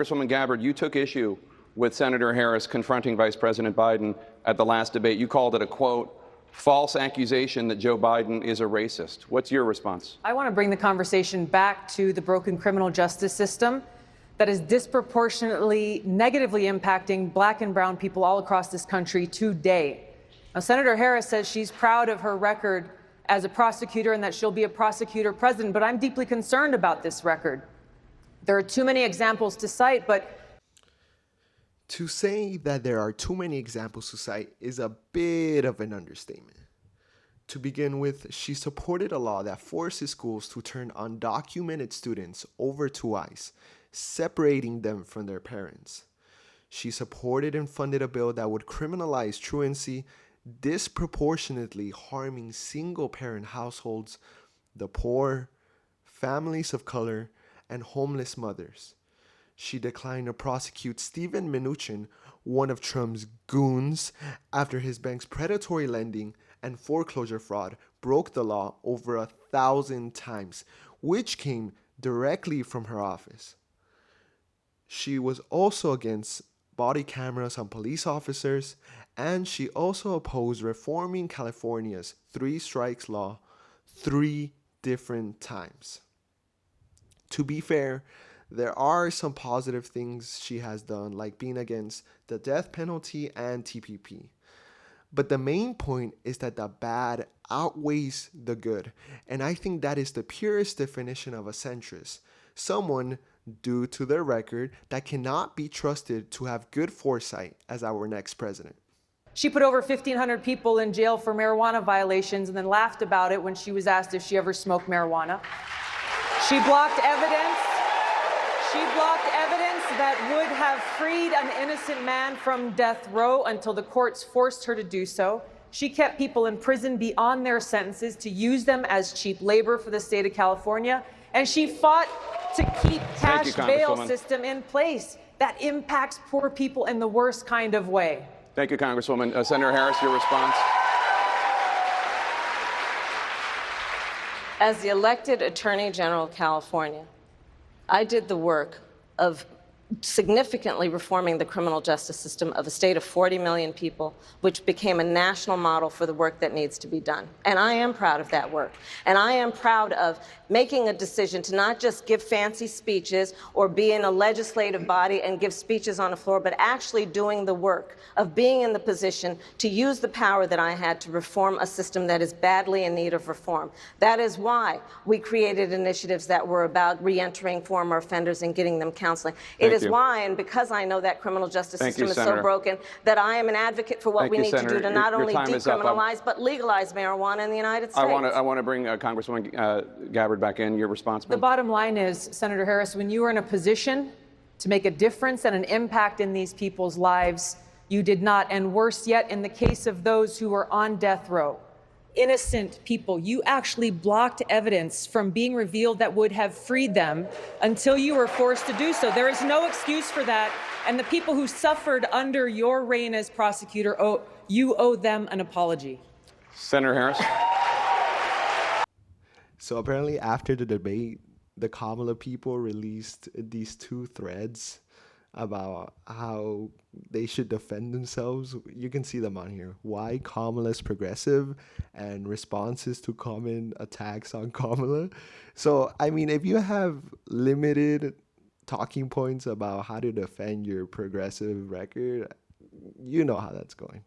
Congresswoman Gabbard, you took issue with Senator Harris confronting Vice President Biden at the last debate. You called it a, quote, false accusation that Joe Biden is a racist. What's your response? I want to bring the conversation back to the broken criminal justice system that is disproportionately negatively impacting black and brown people all across this country today. Now, Senator Harris says she's proud of her record as a prosecutor and that she'll be a prosecutor president, but I'm deeply concerned about this record. There are too many examples to cite, but to say that there are too many examples to cite is a bit of an understatement. To begin with, she supported a law that forces schools to turn undocumented students over to ICE, separating them from their parents. She supported and funded a bill that would criminalize truancy, disproportionately harming single-parent households, the poor, families of color, and homeless mothers. She declined to prosecute Steven Mnuchin, one of Trump's goons, after his bank's predatory lending and foreclosure fraud broke the law over 1,000 times, which came directly from her office. She was also against body cameras on police officers, and she also opposed reforming California's 3 strikes law 3 different times. To be fair, there are some positive things she has done, like being against the death penalty and TPP. But the main point is that the bad outweighs the good. And I think that is the purest definition of a centrist. Someone, due to their record, that cannot be trusted to have good foresight as our next president. she put over 1,500 people in jail for marijuana violations and then laughed about it when she was asked if she ever smoked marijuana. She blocked evidence. That would have freed an innocent man from death row until the courts forced her to do so. She kept people in prison beyond their sentences to use them as cheap labor for the state of California. And she fought to keep cash bail system in place that impacts poor people in the worst kind of way. Thank you, Congresswoman. Senator Harris, your response. As the elected Attorney General of California, I did the work of significantly reforming the criminal justice system of a state of 40 million people, which became a national model for the work that needs to be done. And I am proud of that work. And I am proud of making a decision to not just give fancy speeches or be in a legislative body and give speeches on the floor, but actually doing the work of being in the position to use the power that I had to reform a system that is badly in need of reform. That is why we created initiatives that were about reentering former offenders and getting them counseling. It is why, and because I know that criminal justice system is so broken, that I am an advocate for what we need to do to not only decriminalize, but legalize marijuana in the United States. I want to bring Congresswoman Gabbard back in. Your response, ma'am? The bottom line is, Senator Harris, when you are in a position to make a difference and an impact in these people's lives, you did not. And worse yet, in the case of those who are on death row, innocent people, you actually blocked evidence from being revealed that would have freed them until you were forced to do so. There is no excuse for that. And the people who suffered under your reign as prosecutor, you owe them an apology. Senator Harris. So apparently after the debate, the Kamala people released these 2 threads about how they should defend themselves. You can see them on here. Why Kamala's progressive and responses to common attacks on Kamala. So, I mean, if you have limited talking points about how to defend your progressive record, you know how that's going.